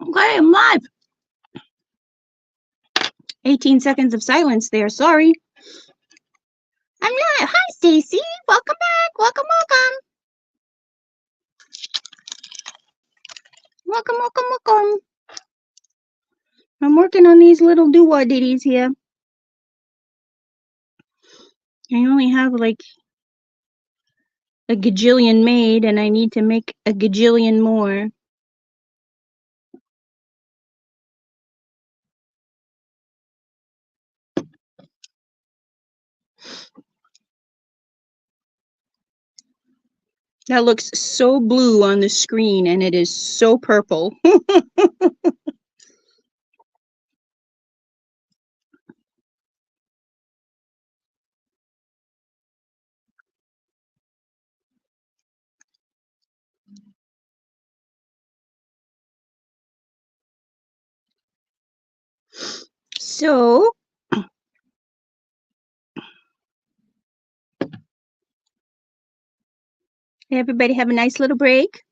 Okay, I'm live. 18 seconds of silence there. Sorry. I'm live. Hi, Stacy. Welcome back. Welcome, welcome. Welcome, welcome, welcome. I'm working on these little doo-wah ditties here. I only have like a gajillion made, and I need to make a gajillion more. That looks so blue on the screen, and it is so purple. So, everybody have a nice little break.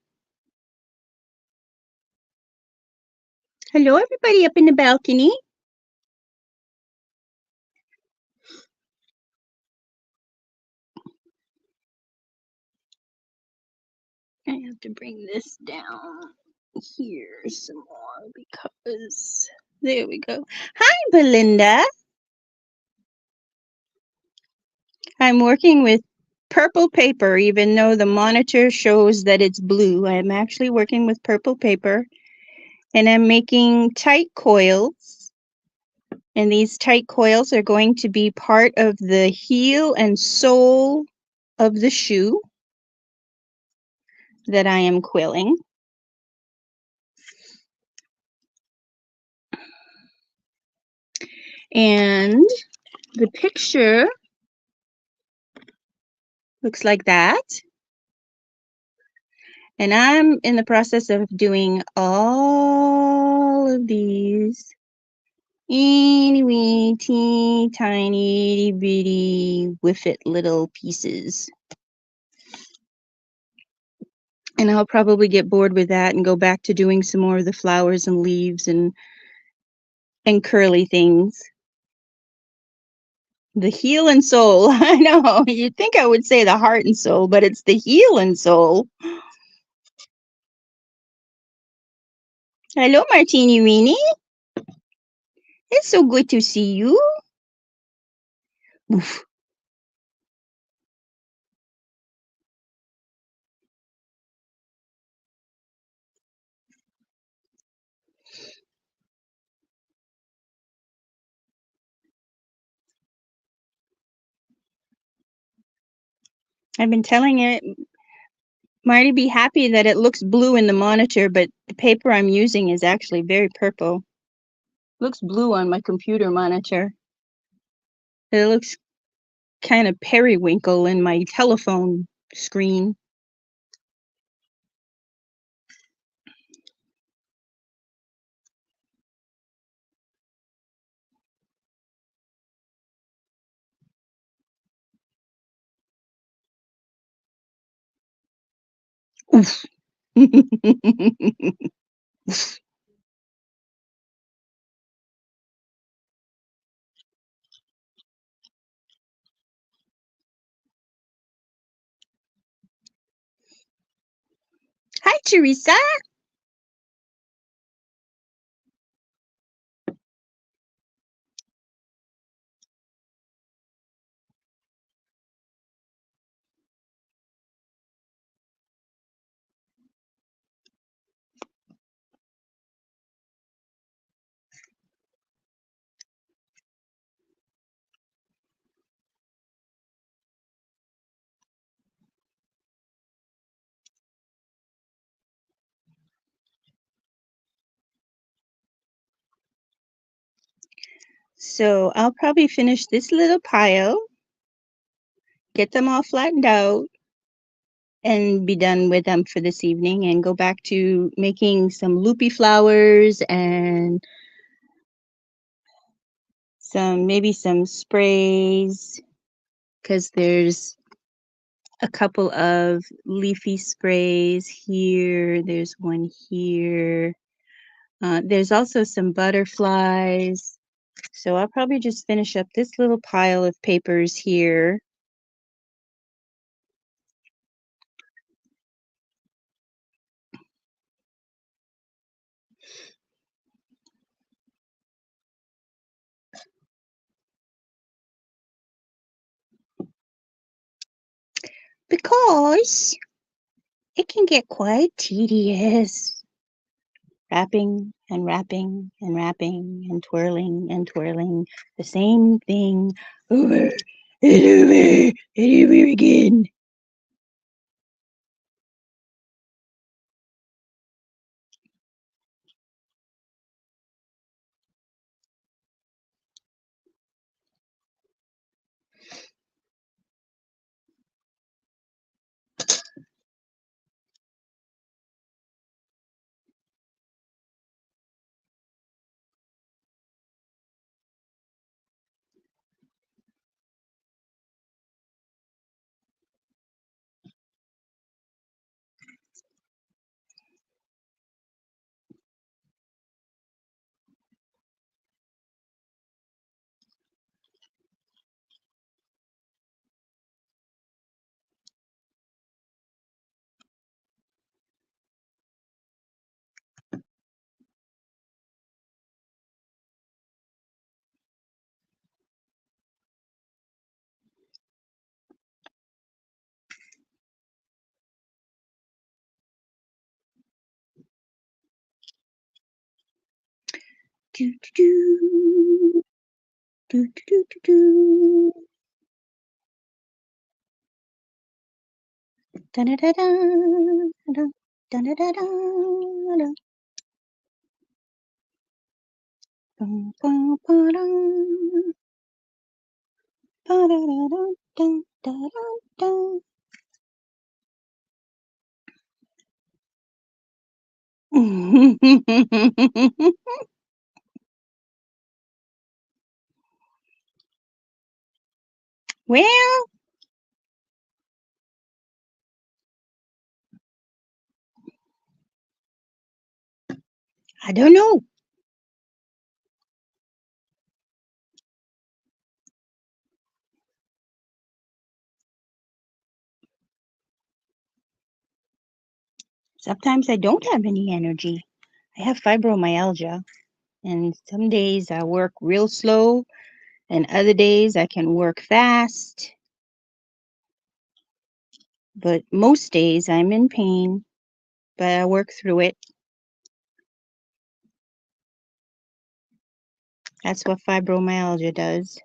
Hello, everybody up in the balcony. I have to bring this down here some more because there we go. Hi, Belinda. I'm working with purple paper, even though the monitor shows that it's blue. I'm actually working with purple paper, and I'm making tight coils. And these tight coils are going to be part of the heel and sole of the shoe that I am quilling. And the picture looks like that. And I'm in the process of doing all of these itty teeny tiny itty bitty whiffet little pieces. And I'll probably get bored with that and go back to doing some more of the flowers and leaves and curly things. The heel and soul. I know, you'd think I would say the heart and soul, but it's the heel and soul. Hello, Martini Weenie. It's so good to see you. Oof. I've been telling it, Marty, be happy that it looks blue in the monitor, but the paper I'm using is actually very purple. It looks blue on my computer monitor. It looks kind of periwinkle in my telephone screen. Oof. Hi, Teresa. So I'll probably finish this little pile, get them all flattened out, and be done with them for this evening and go back to making some loopy flowers and maybe some sprays, because there's a couple of leafy sprays here. There's one here. There's also some butterflies. So I'll probably just finish up this little pile of papers here. Because it can get quite tedious. Wrapping and wrapping and wrapping and twirling the same thing over and over and over again. Do do do do do do do. Da da da da da da da da da. Bum bum ba-dum. Ba-da-da-dum, dum, da-dum, dum. Well, I don't know. Sometimes I don't have any energy. I have fibromyalgia, and some days I work real slow, and other days I can work fast. But most days I'm in pain, but I work through it. That's what fibromyalgia does.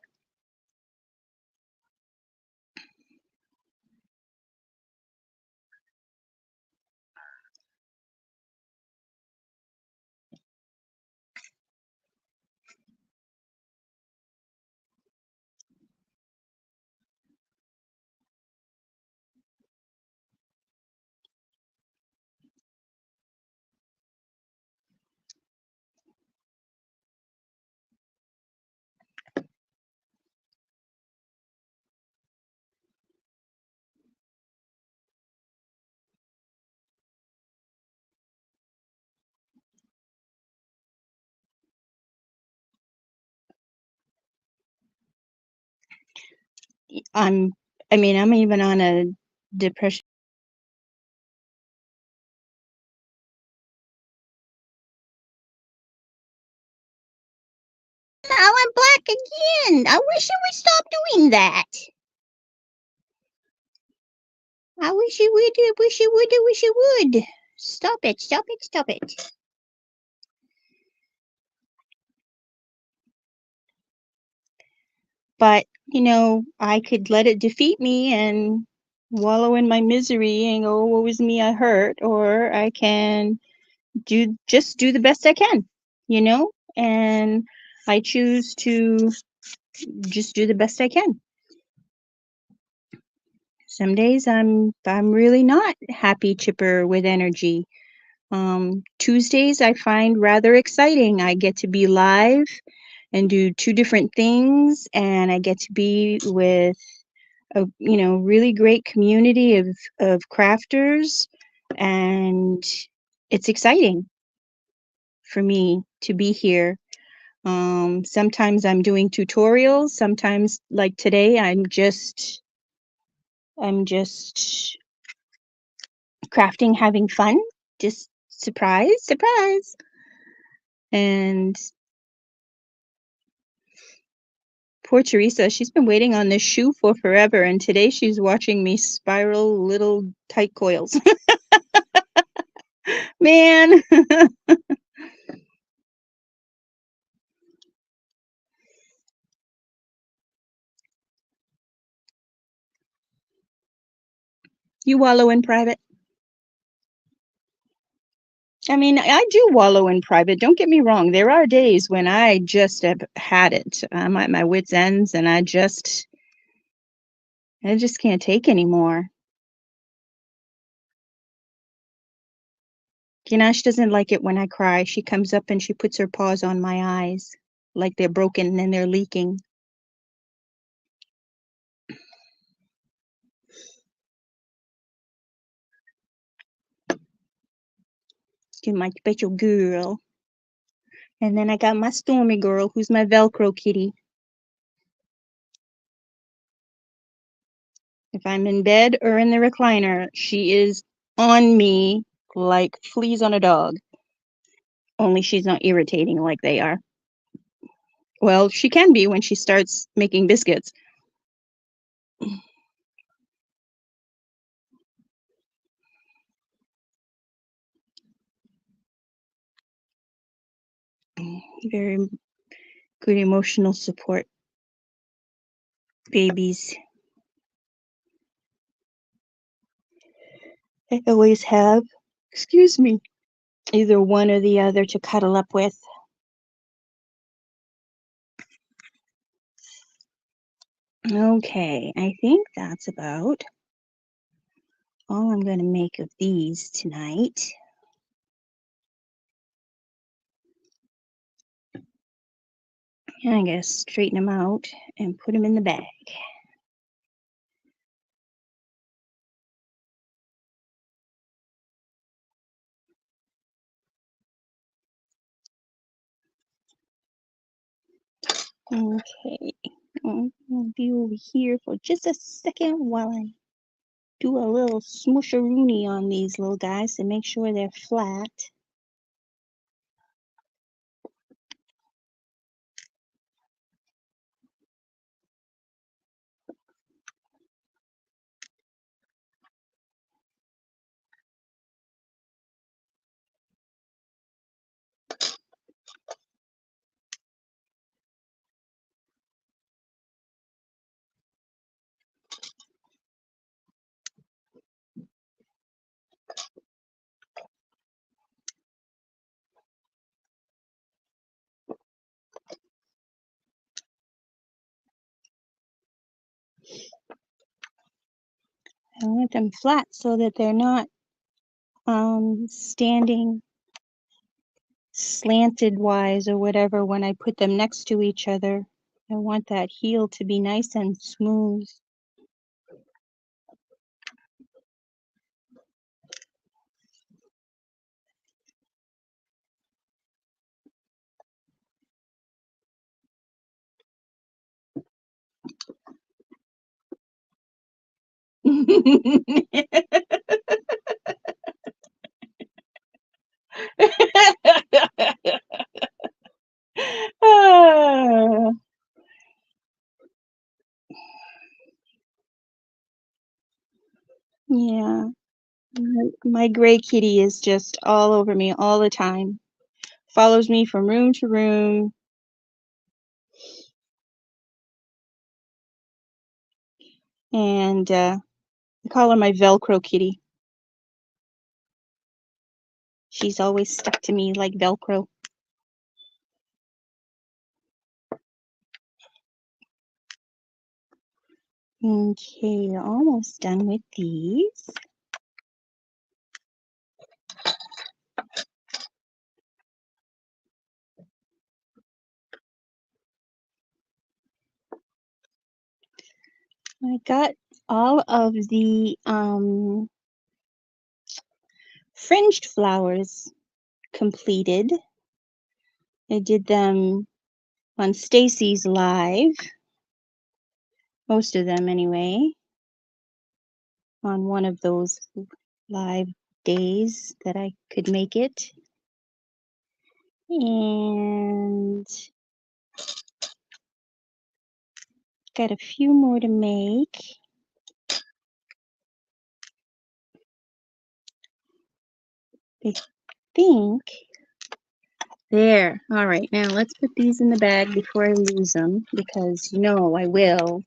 I'm, I mean, I'm even on a depression. Now I'm black again. I wish it would stop doing that. I wish it would, I wish it would, I wish it would. Stop it, stop it, stop it. But, I could let it defeat me and wallow in my misery and go, woe is me, I hurt, or I can do the best I can, you know? And I choose to just do the best I can. Some days I'm really not happy, chipper, with energy. Tuesdays I find rather exciting. I get to be live and do two different things, and I get to be with a really great community of crafters, and it's exciting for me to be here. Sometimes I'm doing tutorials, sometimes like today I'm just crafting, having fun, just surprise. And poor Teresa, she's been waiting on this shoe for forever, and today she's watching me spiral little tight coils. Man. You wallow in private? I mean, I do wallow in private. Don't get me wrong. There are days when I just have had it. I'm at my wit's ends, and I just can't take anymore. Ginash doesn't like it when I cry. She comes up and she puts her paws on my eyes like they're broken and they're leaking. You're my special girl. And then I got my Stormy girl, who's my Velcro kitty. If I'm in bed or in the recliner, she is on me like fleas on a dog. Only she's not irritating like they are. Well, she can be when she starts making biscuits. Very good emotional support babies. I always have. Excuse me. Either one or the other to cuddle up with. Okay, I think that's about all I'm going to make of these tonight. I guess straighten them out and put them in the bag. Okay, I'll be over here for just a second while I do a little smusharoony on these little guys to make sure they're flat. I want them flat so that they're not standing slanted wise or whatever when I put them next to each other. I want that heel to be nice and smooth. Ah, yeah, my gray kitty is just all over me all the time. Follows me from room to room. And I call her my Velcro kitty. She's always stuck to me like Velcro. Okay, almost done with these. I got all of the fringed flowers completed. I did them on Stacy's live, most of them anyway, on one of those live days that I could make it. And got a few more to make. I think. There. All right, now let's put these in the bag before I lose them, because you know I will.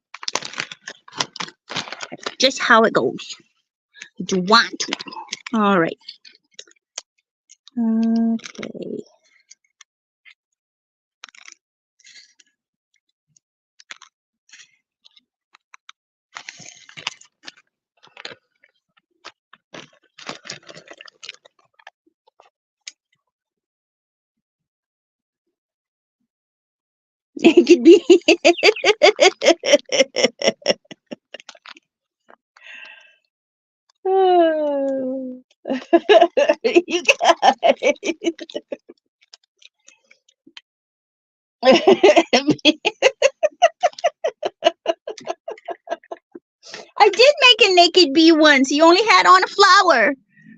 Just how it goes. You do want to. All right. Okay. It could be. Oh. You guys. I did make a naked bee once. He only had on a flower.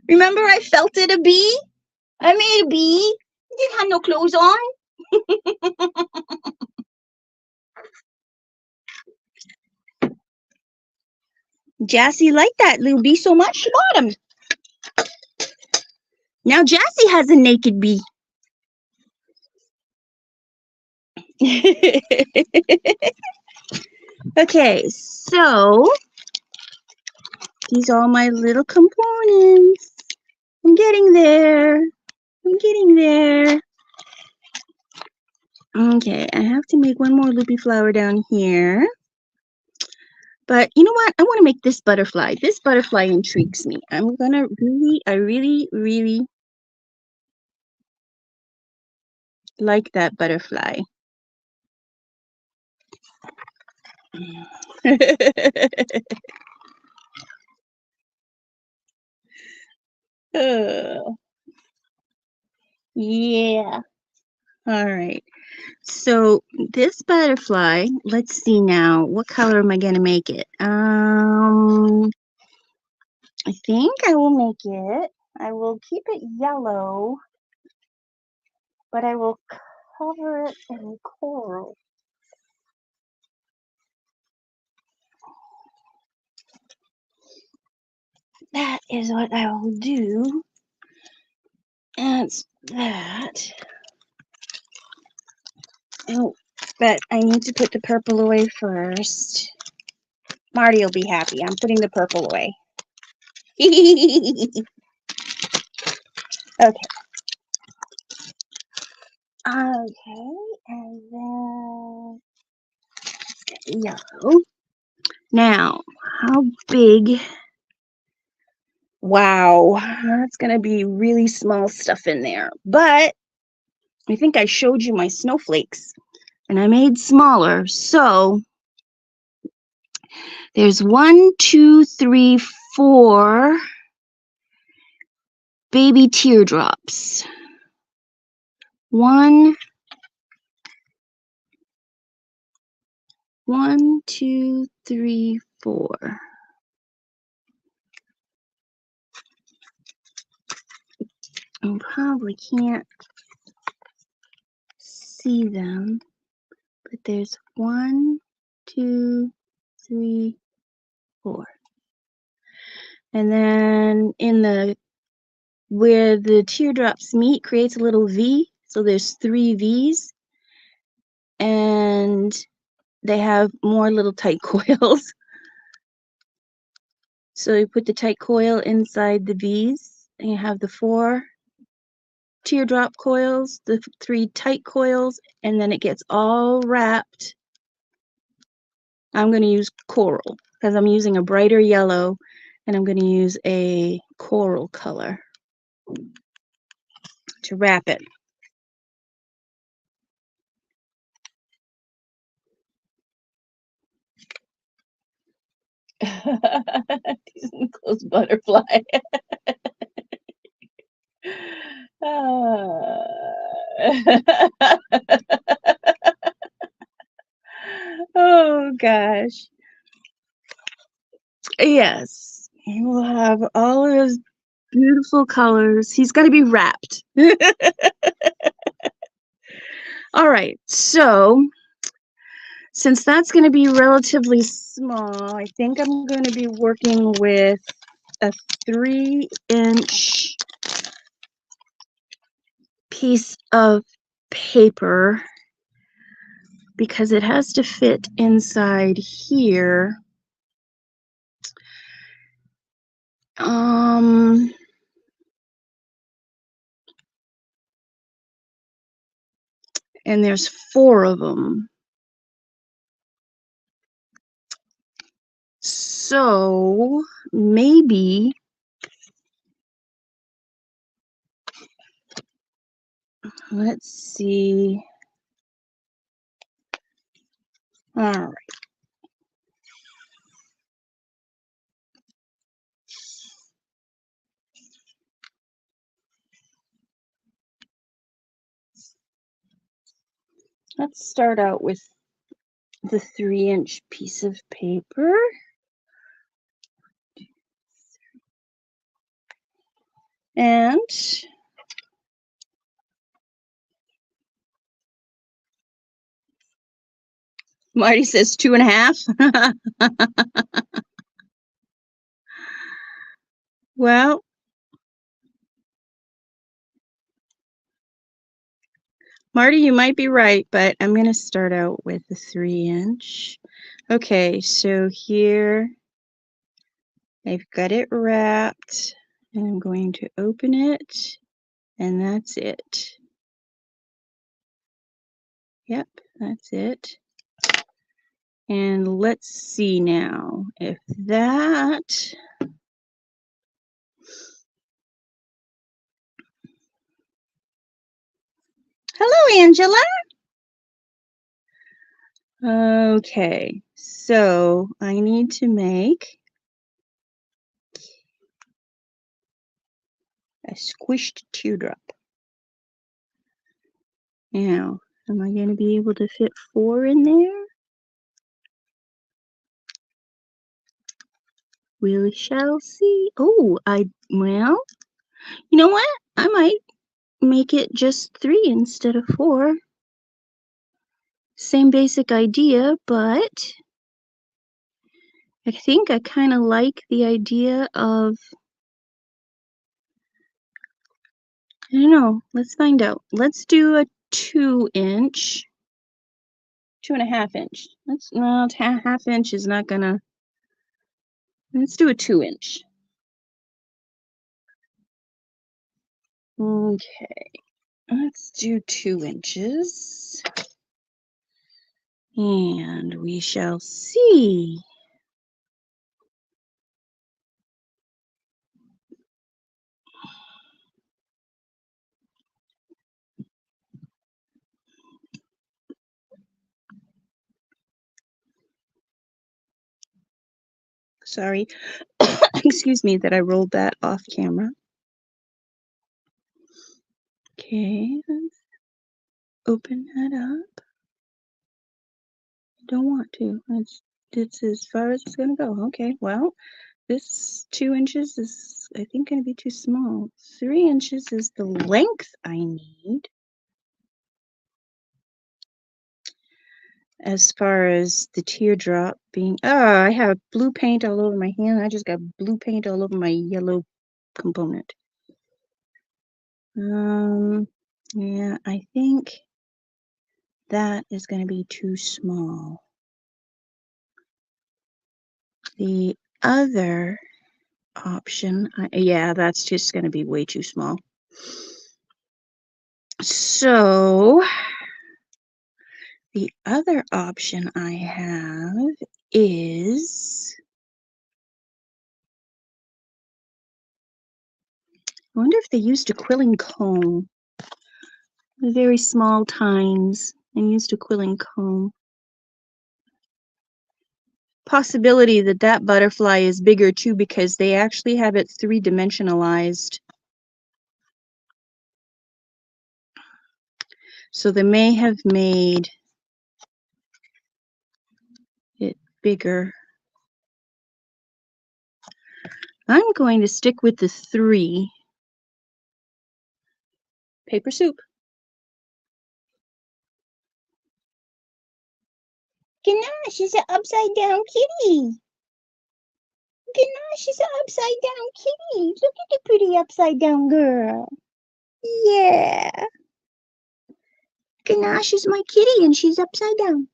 Remember I felted a bee? I made a bee. He didn't have no clothes on. Jassy liked that little bee so much she bought him. Now Jassy has a naked bee. Okay, so these are all my little components. I'm getting there. I'm getting there. Okay, I have to make one more loopy flower down here. But you know what? I want to make this butterfly. This butterfly intrigues me. I'm gonna I really like that butterfly. Oh, yeah. All right. So this butterfly, let's see now. What color am I gonna make it? I think I will make it. I will keep it yellow, but I will cover it in coral. That is what I will do. That's that. Oh, but I need to put the purple away first. Marty will be happy. I'm putting the purple away. Okay. Okay, and then yellow. Now, how big? Wow, that's gonna be really small stuff in there. But I think I showed you my snowflakes, and I made smaller. So there's 1, 2, 3, 4 baby teardrops. 1, 2, 3, 4. I probably can't see them, but there's 1, 2, 3, 4. And then in the where the teardrops meet creates a little V. So there's 3 V's, and they have more little tight coils. So you put the tight coil inside the V's, and you have the 4 teardrop coils, the 3 tight coils, and then it gets all wrapped. I'm going to use coral because I'm using a brighter yellow, and I'm going to use a coral color to wrap it. Close butterfly. Oh gosh. Yes. He will have all of his beautiful colors. He's got to be wrapped. All right. So, since that's going to be relatively small, I think I'm going to be working with a 3-inch piece of paper because it has to fit inside here. And there's 4 of them. So maybe let's see. All right. Let's start out with the 3-inch piece of paper. And Marty says 2.5. Well, Marty, you might be right, but I'm going to start out with the 3-inch. Okay, so here I've got it wrapped, and I'm going to open it, and that's it. Yep, that's it. And let's see now if that Hello, Angela. Okay, so I need to make a squished teardrop. Now, am I going to be able to fit 4 in there? We shall see. Oh, well, you know what? I might make it just 3 instead of 4. Same basic idea, but I think I kind of like the idea of, I don't know, let's find out. Let's do a 2-inch, 2.5 inch. No, half inch is not gonna, let's do a 2-inch. Okay, let's do 2 inches. And we shall see. Sorry, excuse me that I rolled that off camera. Okay, let's open that up. I don't want to. It's as far as it's gonna go. Okay, well, this 2 inches is, I think, gonna be too small. 3 inches is the length I need. As far as the teardrop being, I have blue paint all over my hand. I just got blue paint all over my yellow component. Yeah, I think that is going to be too small. The other option, yeah, that's just going to be way too small. So the other option I have is, I wonder if they used a quilling comb. Very small tines and used a quilling comb. Possibility that that butterfly is bigger too because they actually have it 3-dimensionalized. So they may have made it bigger. I'm going to stick with the 3. Paper soup. Ganache, she's an upside down kitty. Ganache, she's an upside down kitty. Look at the pretty upside down girl. Yeah. Ganache is my kitty and she's upside down.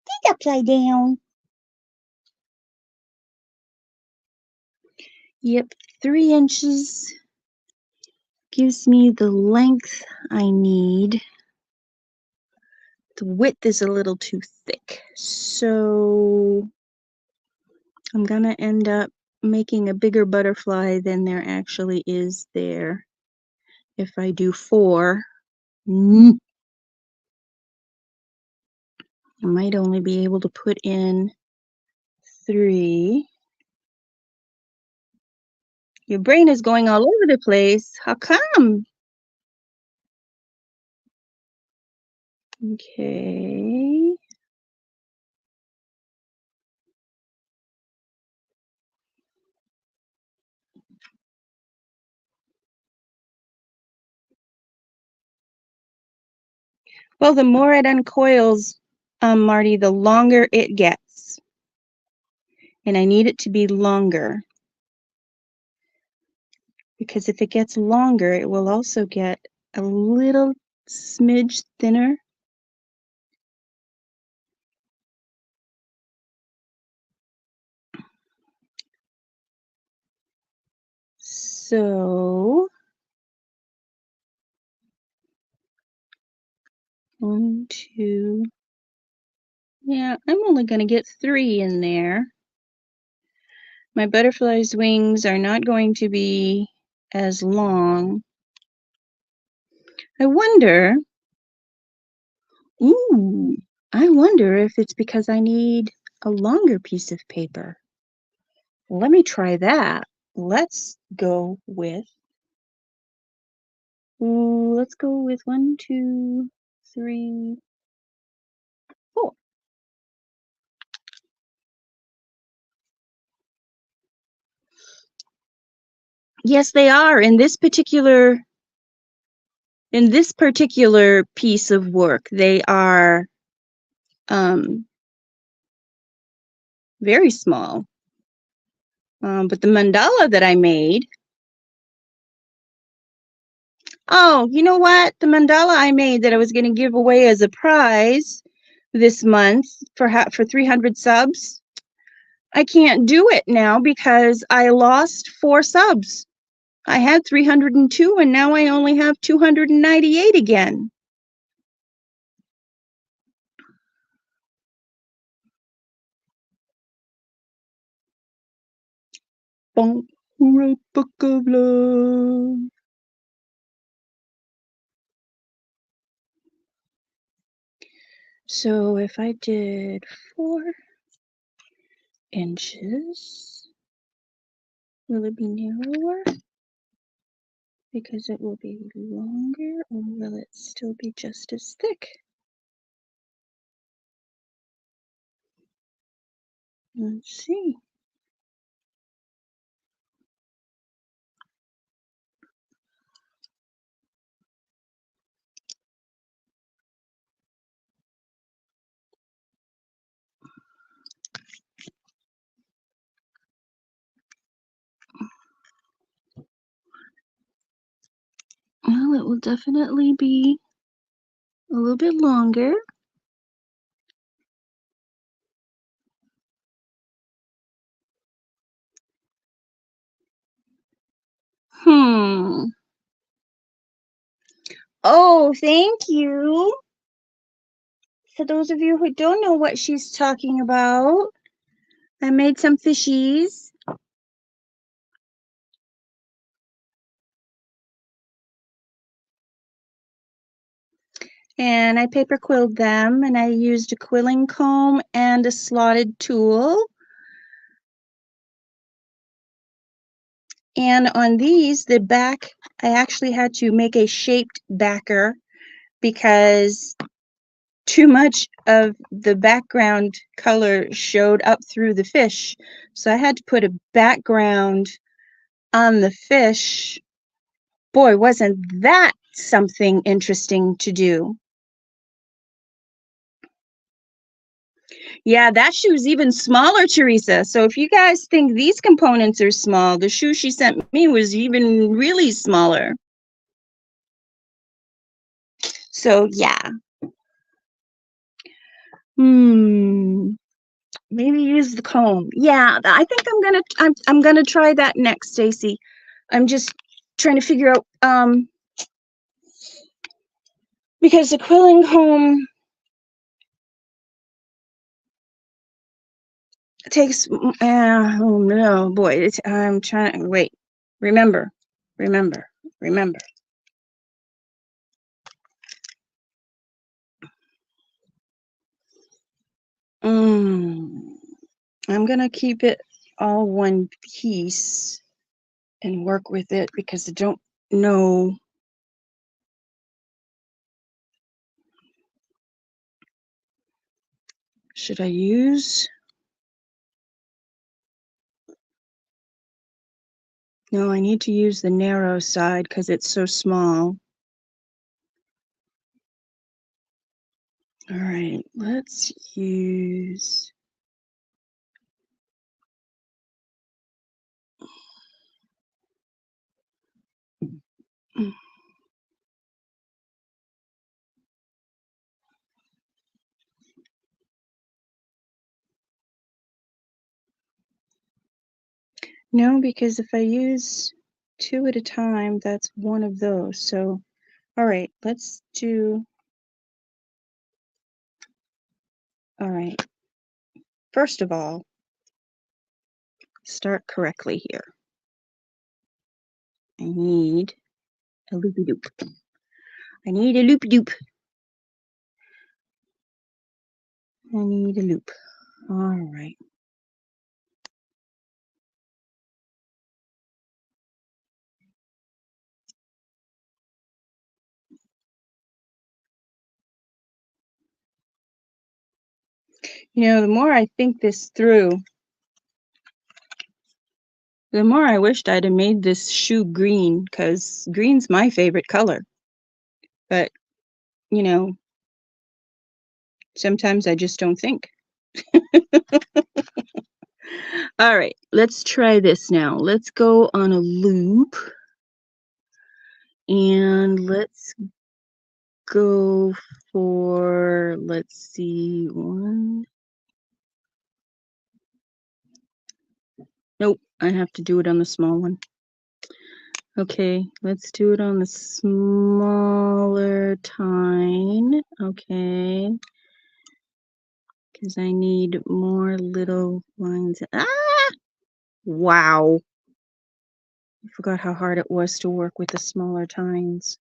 She's upside down. Yep, 3 inches gives me the length I need. The width is a little too thick, so I'm gonna end up making a bigger butterfly than there actually is there. If I do 4, I might only be able to put in 3. Your brain is going all over the place. How come? Okay. Well, the more it uncoils, Marty, the longer it gets. And I need it to be longer. Because if it gets longer, it will also get a little smidge thinner. So 1, 2. Yeah, I'm only going to get 3 in there. My butterfly's wings are not going to be as long. I wonder if it's because I need a longer piece of paper. Let me try that. Let's go with 1, 2, 3, 4. Yes, they are. In this particular piece of work, they are very small. But the mandala that I made, oh, you know what? The mandala I made that I was going to give away as a prize this month for 300 subs, I can't do it now because I lost 4 subs. I had 302 and now I only have 298 again. Red Book of Love. So if I did 4 inches, will it be narrower? Because it will be longer, or will it still be just as thick? Let's see. Well, it will definitely be a little bit longer. Oh, thank you. For those of you who don't know what she's talking about, I made some fishies. And I paper quilled them, and I used a quilling comb and a slotted tool. And on these, the back, I actually had to make a shaped backer because too much of the background color showed up through the fish. So I had to put a background on the fish. Boy, wasn't that something interesting to do. Yeah, that shoe's even smaller, Teresa. So if you guys think these components are small, the shoe she sent me was even really smaller. So yeah. Maybe use the comb. Yeah, I think I'm gonna try that next, Stacy. I'm just trying to figure out because the quilling comb takes oh no, boy, I'm trying to wait. Remember. I'm gonna keep it all one piece and work with it because I don't know. Should I use? No, I need to use the narrow side because it's so small. All right, let's use. No, because if I use two at a time, that's one of those. So, all right, let's do. All right, first of all, start correctly here. I need a loopy doop. I need a loopy doop. I need a loop. All right. You know, the more I think this through, the more I wished I'd have made this shoe green, because green's my favorite color. But, you know, sometimes I just don't think. All right, let's try this now. Let's go on a loop. And let's go for, let's see, one. Nope, I have to do it on the small one. Okay, let's do it on the smaller tine. Okay. Because I need more little lines. Ah! Wow. I forgot how hard it was to work with the smaller tines.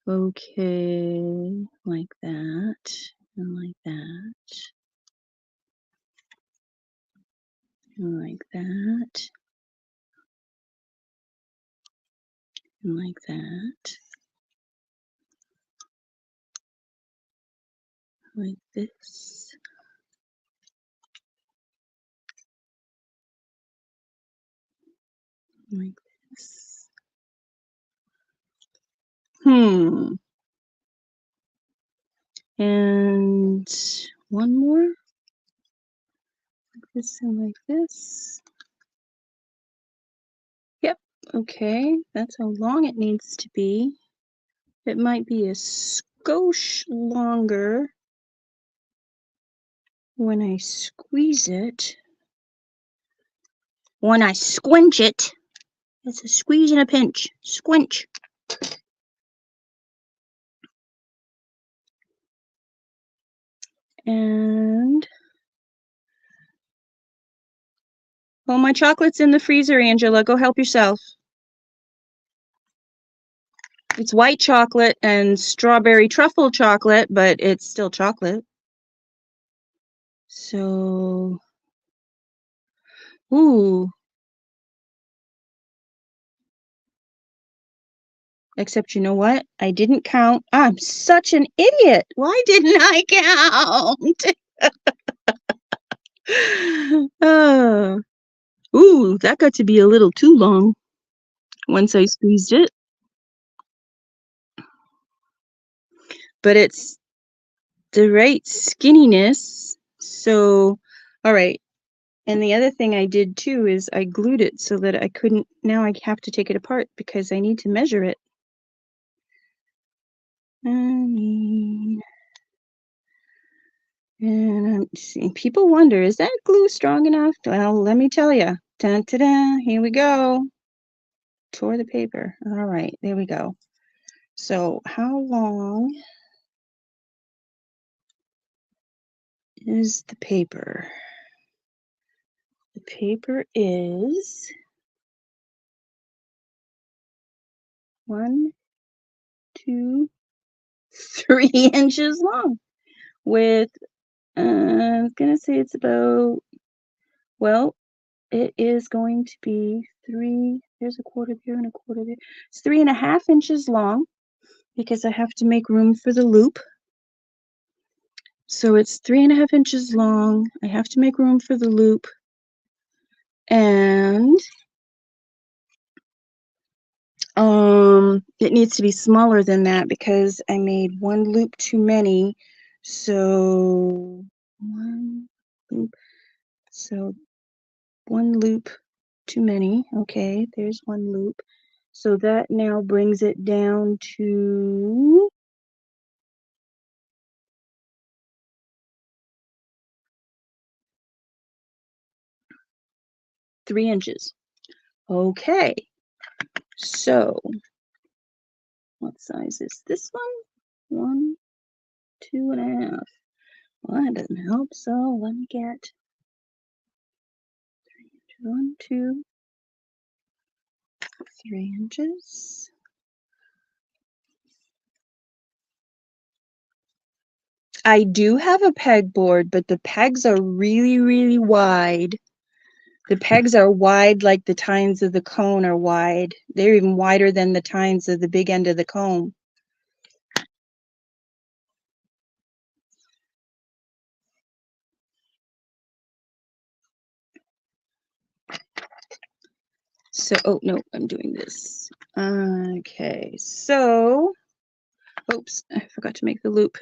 Okay, like that, and like that, and like that, and like that, like this, like this. And one more, like this and like this. Yep, okay, that's how long it needs to be. It might be a skosh longer when I squeeze it. When I squinch it, it's a squeeze and a pinch. Squinch. And oh, my chocolate's in the freezer, Angela. Go help yourself. It's white chocolate and strawberry truffle chocolate, but it's still chocolate. So, ooh. Except you know what? I didn't count. I'm such an idiot. Why didn't I count? Oh. Ooh, that got to be a little too long once I squeezed it. But it's the right skinniness. So, all right. And the other thing I did too is I glued it so that I couldn't, now I have to take it apart because I need to measure it. And I'm seeing people wonder, is that glue strong enough? Well, let me tell you. Dun, ta, da, here we go. Tore the paper. All right, there we go. So how long is the paper? The paper is 1, 2, 3 inches long with, I'm gonna say it's about, well, it is going to be 3, there's a quarter there and a quarter there. It's 3.5 inches long because I have to make room for the loop. So it's 3.5 inches long. I have to make room for the loop. And it needs to be smaller than that because I made one loop too many. So one loop. So one loop too many. Okay, there's one loop. So that now brings it down to 3 inches. Okay, so what size is this one? 1, 2.5. Well, that doesn't help. So let me get 1, 2, 3 inches. I do have a pegboard, but the pegs are really, really wide. The pegs are wide like the tines of the cone are wide. They're even wider than the tines of the big end of the cone. So, oh no, I'm doing this. Okay, so, oops, I forgot to make the loop.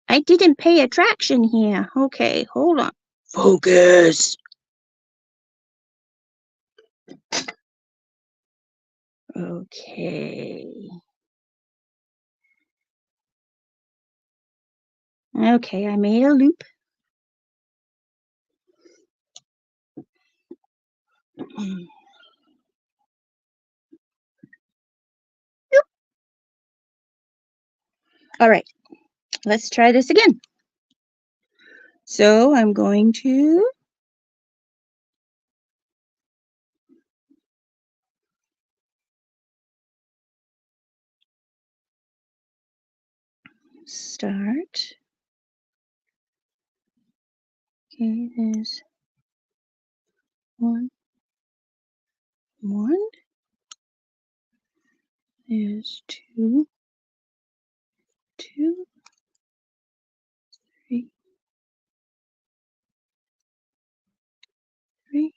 I didn't pay attention here. Okay, hold on. Focus. Okay. Okay, I made a loop. All right, let's try this again. So I'm going to start. Okay, there's 1, 1. There's 2, 2, 3, 3,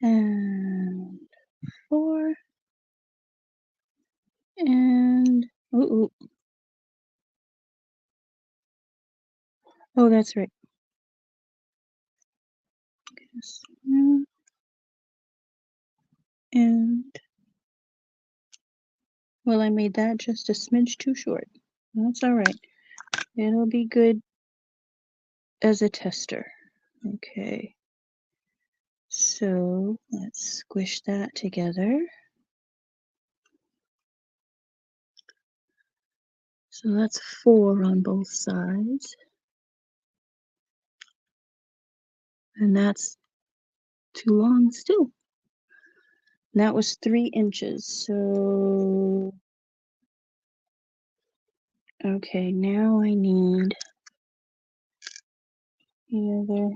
and 4, and ooh, oh, that's right. And well, I made that just a smidge too short. That's all right. It'll be good as a tester. Okay. So let's squish that together. So that's 4 on both sides. And that's too long still. And that was 3 inches. So, okay, now I need the other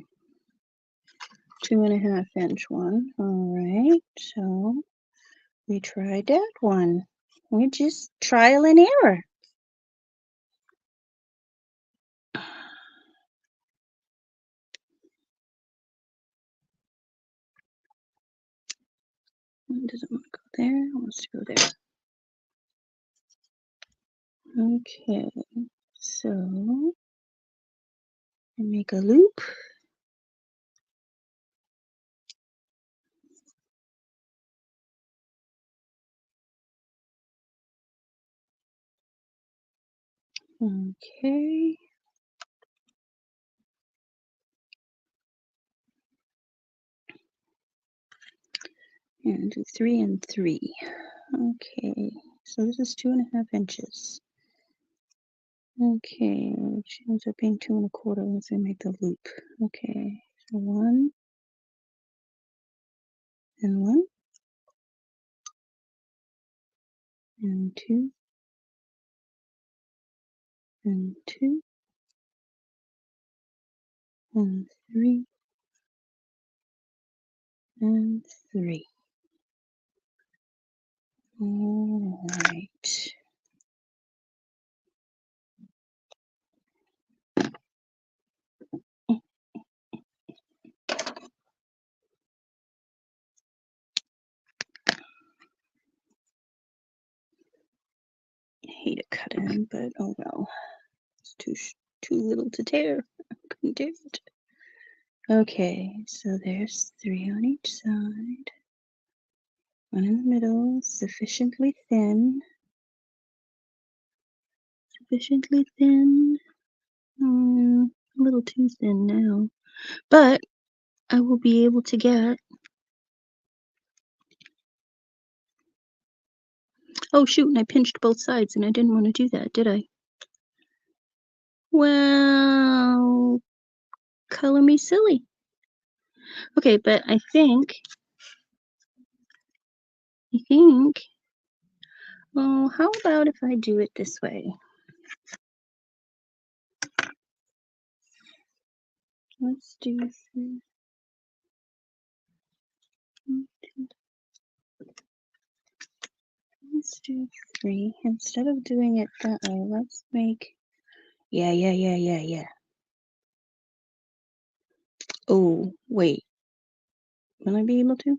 2.5 inch one. All right, so We tried that one. We just trial and error. It doesn't want to go there. It wants to go there. Okay, so I make a loop. Okay. And do 3 and 3. Okay, so this is 2.5 inches. Okay, which ends up being 2 1/4 once I make the loop. Okay, so 1 and 1 and 2 and 2 and 3 and 3. All right. I hate a cut in, but oh well. It's too little to tear. I couldn't tear it. Okay, so there's 3 on each side. 1 in the middle, sufficiently thin. Sufficiently thin. A little too thin now. But I will be able to get... Oh shoot, and I pinched both sides and I didn't want to do that, did I? Well, color me silly. Okay, but I think, well, how about if I do it this way? Let's do 3. Let's do 3. Instead of doing it that way, let's make... Yeah. Oh, wait. Will I be able to?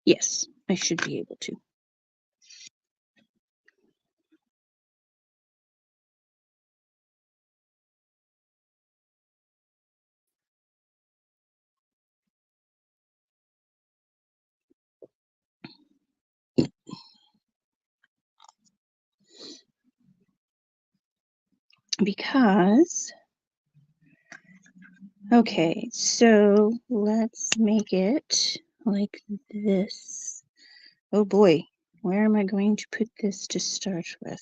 Yes, I should be able to. Because... Okay, so let's make it like this. Oh boy, where am I going to put this to start with?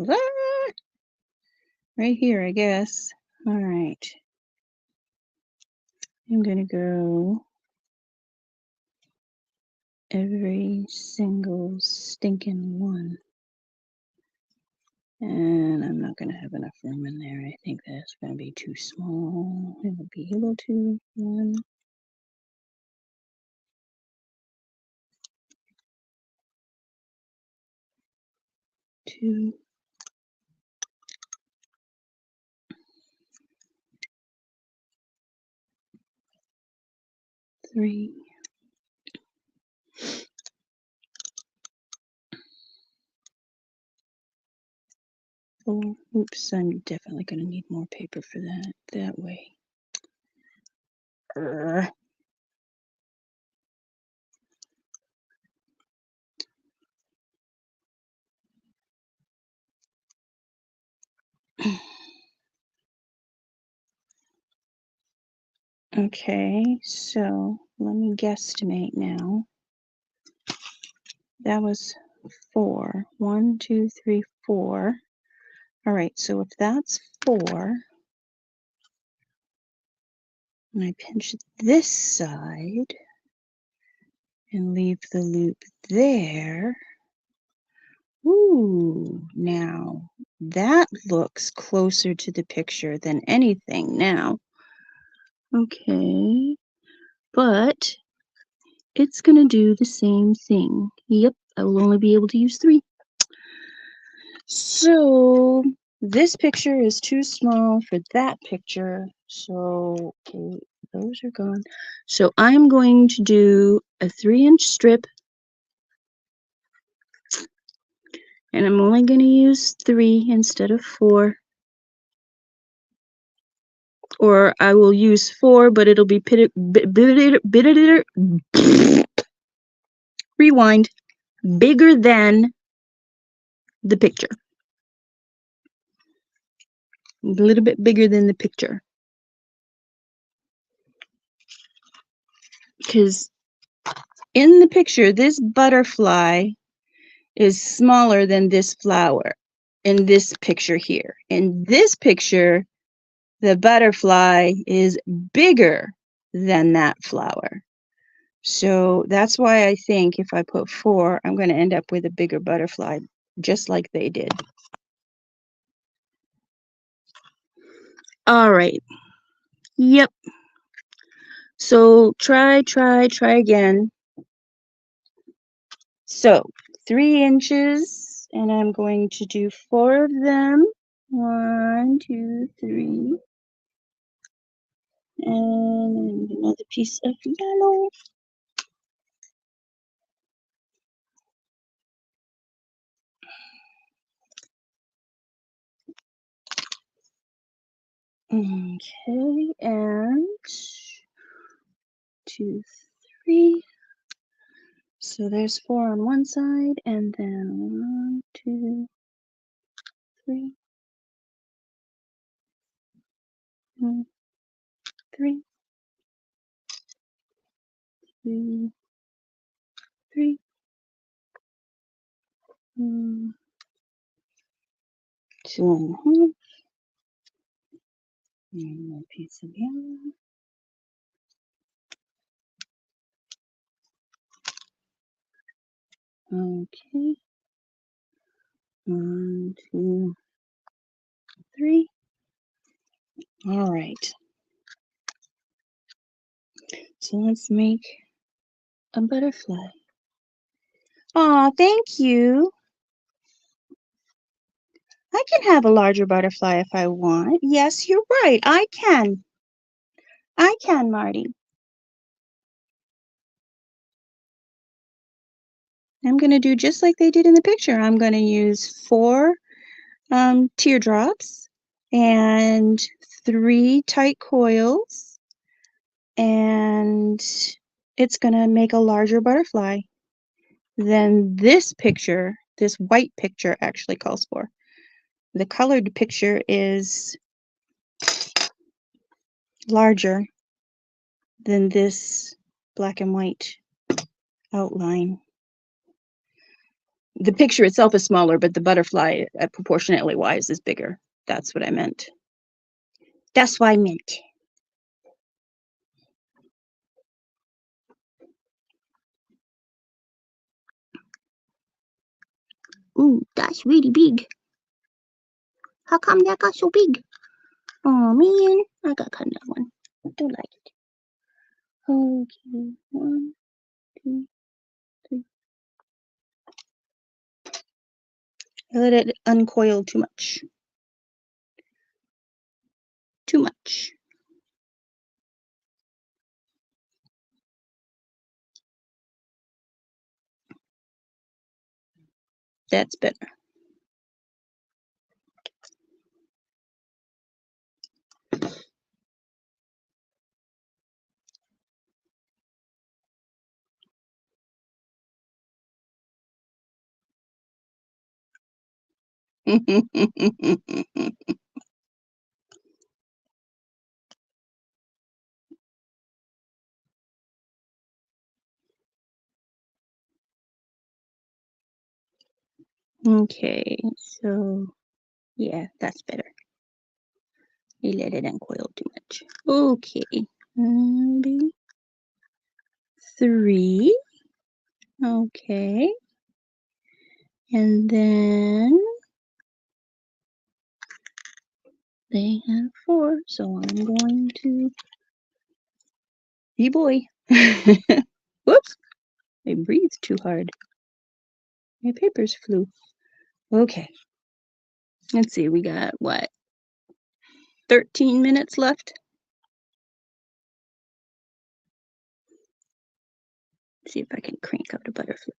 Ah! Right here, I guess. All right. I'm gonna go every single stinking one. And I'm not gonna have enough room in there. I think that's gonna be too small. I will be able to. 1, 2, 3, 4. Oops, I'm definitely gonna need more paper for that way. Okay, so let me guesstimate now. That was 4. 1, 2, 3, 4. All right, so if that's 4, and I pinch this side and leave the loop there. Ooh, now that looks closer to the picture than anything now. Okay, but it's gonna do the same thing. Yep, I will only be able to use 3. So this picture is too small for that picture. So, okay, those are gone. So I'm going to do a 3-inch strip. And I'm only going to use 3 instead of 4. Or I will use 4, but it'll be rewind, bigger than the picture. A little bit bigger than the picture. Because in the picture, this butterfly is smaller than this flower in this picture here. In this picture, the butterfly is bigger than that flower. So that's why I think if I put 4, I'm going to end up with a bigger butterfly, just like they did. All right. Yep. So try again. So 3 inches, and I'm going to do 4 of them. 1, 2, 3. And another piece of yellow. Okay, and 2, 3. So there's 4 on one side, and then 1, 2, 3. 1, 3, 2, 3. 2.5. And a piece of yellow. Okay. 1, 2, 3. All right. So let's make a butterfly. Aw, thank you. I can have a larger butterfly if I want. Yes, you're right. I can. I can, Marty. I'm going to do just like they did in the picture. I'm going to use 4 teardrops and 3 tight coils, and it's going to make a larger butterfly than this picture, this white picture actually calls for. The colored picture is larger than this black and white outline. The picture itself is smaller, but the butterfly, proportionately wise, is bigger. That's what I meant. That's what I meant. Ooh, that's really big. How come that got so big? Oh man, I gotta cut that one. I don't like it. Okay, 1, 2, 3. I let it uncoil too much. Too much. That's better. Okay, so yeah, that's better. You let it uncoil too much. Okay, 3. Okay, and then they have 4, so I'm going to. Hey boy. Whoops. I breathed too hard. My papers flew. Okay. Let's see, we got what? 13 minutes left? Let's see if I can crank out a butterfly.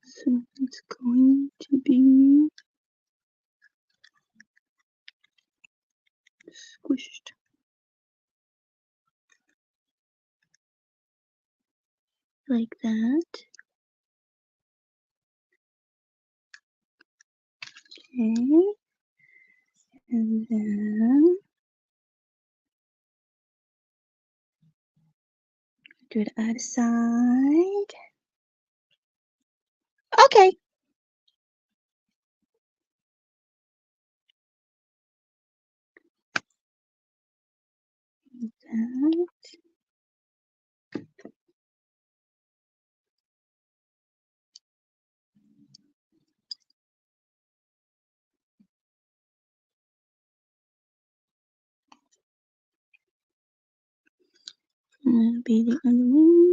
So it's going to be squished. Like that. Okay. And then do it out of side. Okay. That. And that'll be the other wing.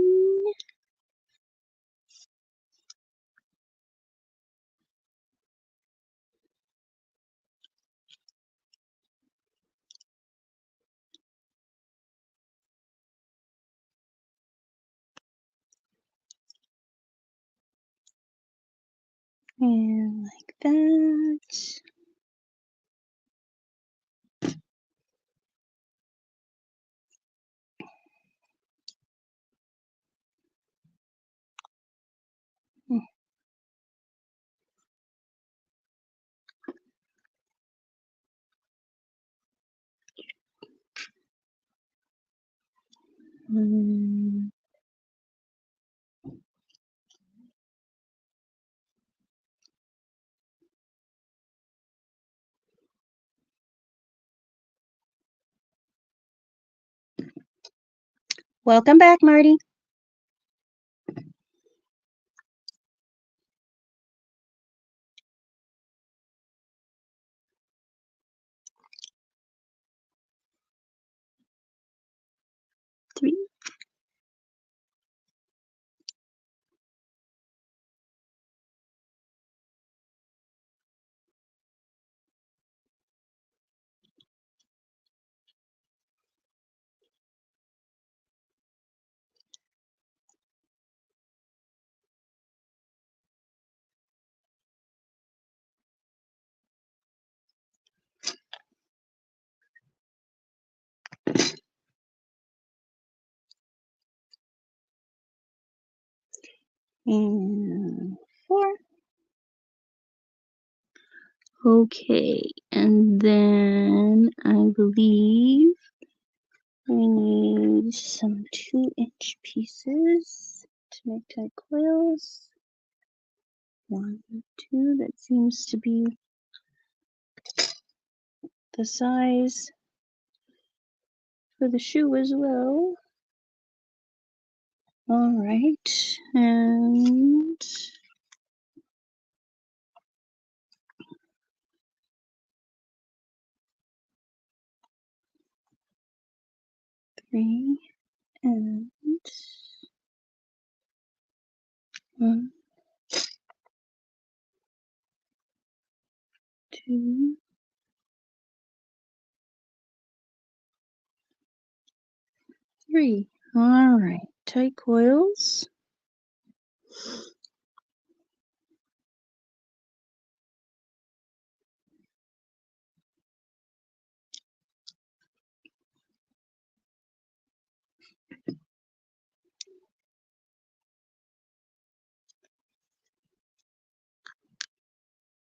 And like that. Mm. Welcome back, Marty. Three. And 4. Okay, and then I believe we need some 2-inch pieces to make tie coils. 1, 2, that seems to be the size for the shoe as well. All right, and 3, and 1, 2, 3. All right, tight coils.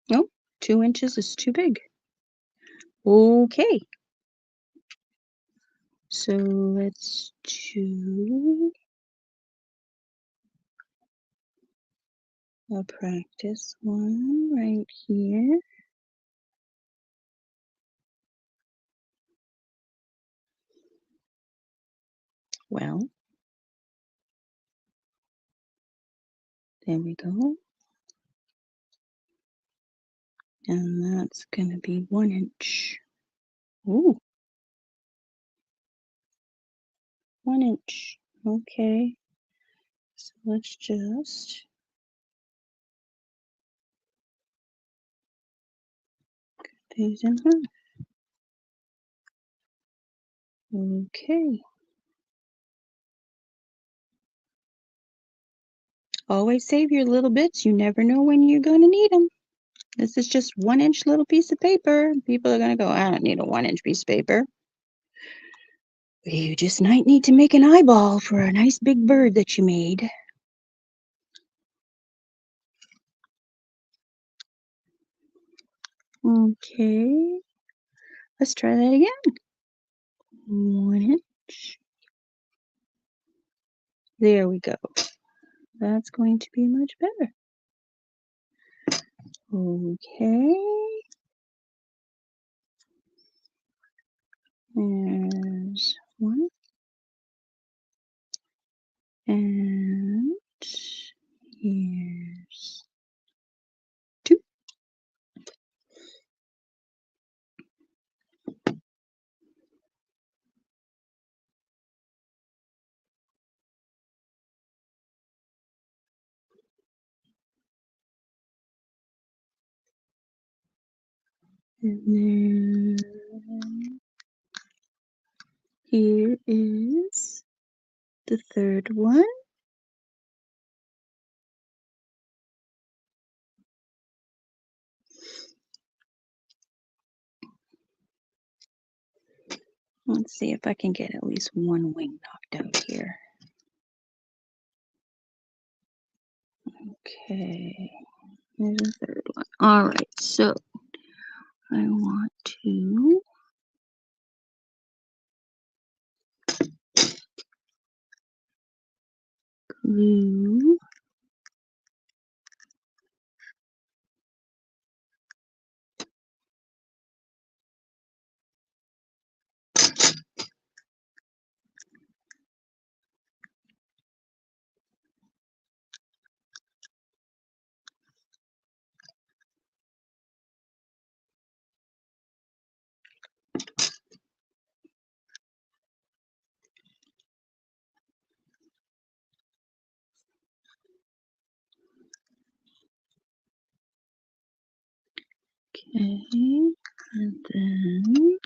Nope, 2 inches is too big. Okay. So let's do a practice one right here. Well, there we go. And that's going to be 1 inch. Ooh, 1 inch. Okay. So let's just cut these in half. Okay. Always save your little bits. You never know when you're going to need them. This is just 1 inch little piece of paper. People are going to go, I don't need a 1 inch piece of paper. You just might need to make an eyeball for a nice big bird that you made. Okay. Let's try that again. 1 inch. There we go. That's going to be much better. Okay. There's 1. And here's 2. And then here is the third one. Let's see if I can get at least one wing knocked out here. Okay, there's the third one. All right, so I want to glue okay, and then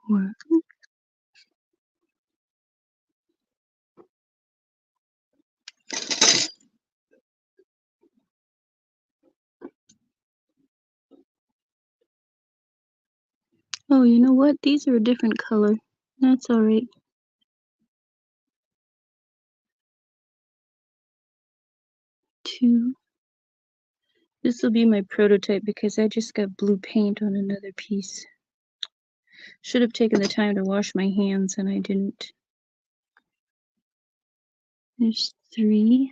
one. Oh, you know what? These are a different color. That's all right. 2. This will be my prototype because I just got blue paint on another piece. Should have taken the time to wash my hands and I didn't. There's 3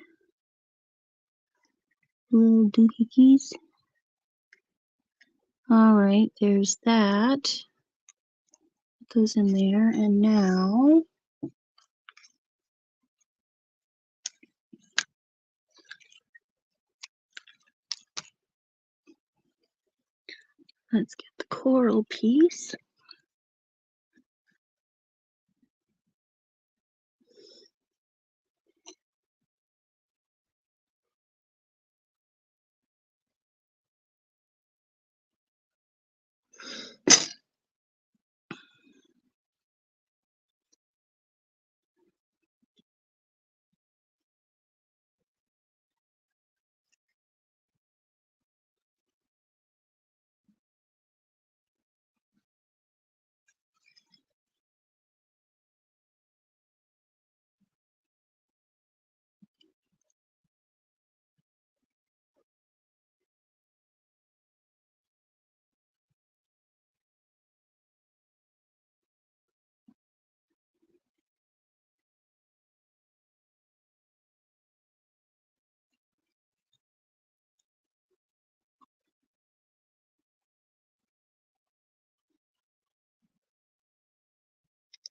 little doohickeys. All right, there's that. Put those in there, and now let's get the coral piece.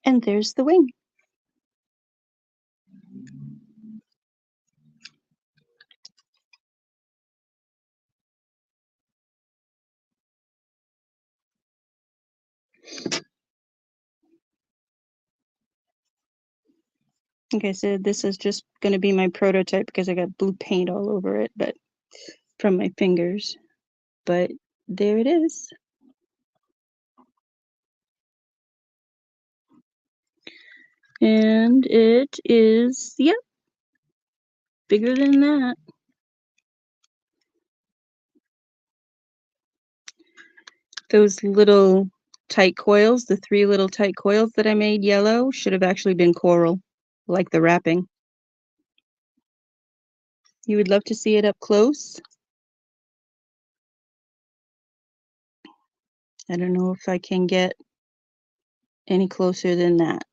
And there's the wing. Like I said, this is just going to be my prototype because I got blue paint all over it, but from my fingers. But there it is. And it is, yep, bigger than that. Those little tight coils, the 3 little tight coils that I made yellow, should have actually been coral, like the wrapping. You would love to see it up close? I don't know if I can get any closer than that.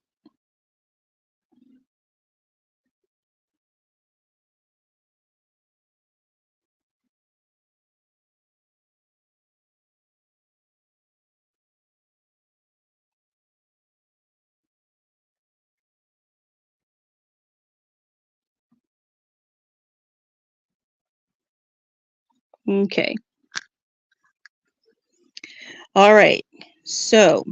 Okay. All right. So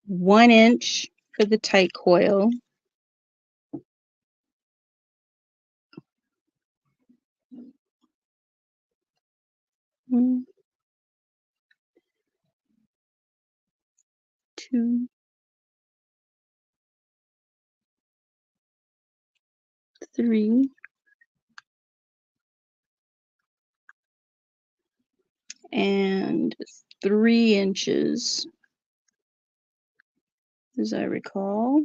1 inch for the tight coil. One, 2, 3, and 3 inches, as I recall.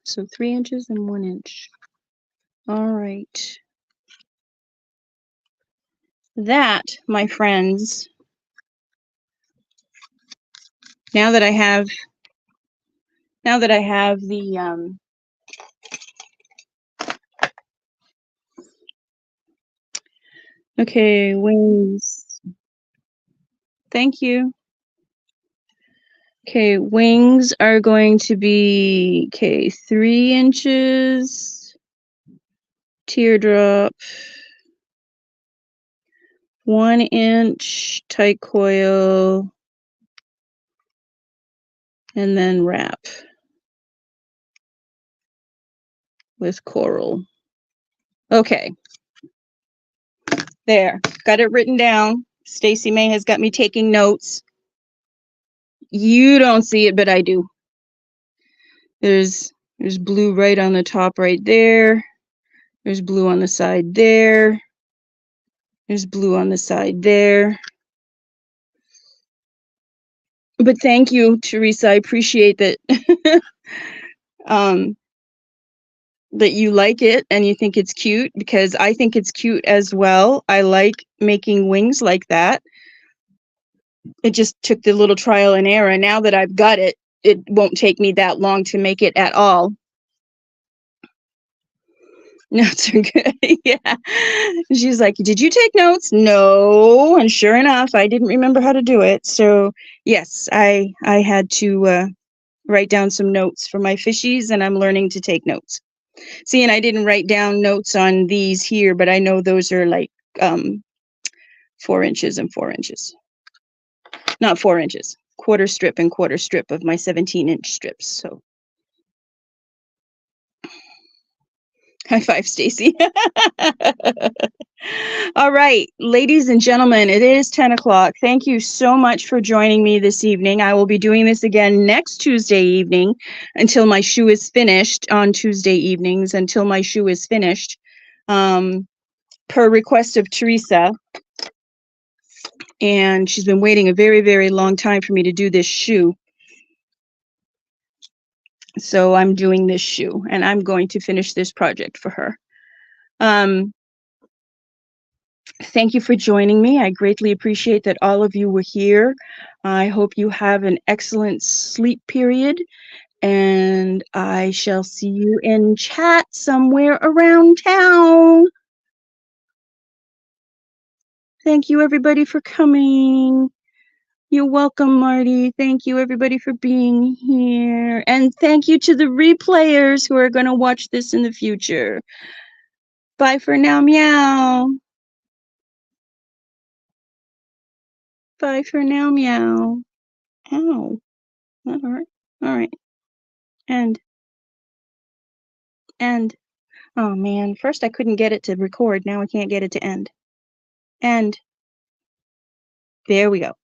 So 3 inches and 1 inch. All right. That, my friends, now that I have the okay, wings. Thank you. Okay, wings are going to be 3 inches teardrop, 1 inch tight coil, and then wrap with coral. Okay. There. Got it written down. Stacy May has got me taking notes. You don't see it, but I do. There's blue right on the top right there. There's blue on the side there. There's blue on the side there. But thank you, Teresa. I appreciate that that you like it and you think it's cute, because I think it's cute as well. I like making wings like that. It just took the little trial and error. Now that I've got it, it won't take me that long to make it at all. Notes are good. Yeah. She's like, did you take notes? No. And sure enough, I didn't remember how to do it. So yes, I had to write down some notes for my fishies, and I'm learning to take notes. See, and I didn't write down notes on these here, but I know those are like 4 inches and 4 inches. Not 4 inches, quarter strip and quarter strip of my 17-inch strips. So high five, Stacy. All right, ladies and gentlemen, it is 10 o'clock. Thank you so much for joining me this evening. I will be doing this again next Tuesday evening until my shoe is finished, on Tuesday evenings until my shoe is finished, per request of Teresa. And she's been waiting a very, very long time for me to do this shoe. So I'm doing this shoe, and I'm going to finish this project for her. Thank you for joining me. I greatly appreciate that all of you were here. I hope you have an excellent sleep period, and I shall see you in chat somewhere around town. Thank you, everybody, for coming. You're welcome, Marty. Thank you, everybody, for being here. And thank you to the replayers who are going to watch this in the future. Bye for now, meow. Bye for now, meow. Ow. That hurt. All right. End. End. Oh, man. First, I couldn't get it to record. Now I can't get it to end. End. There we go.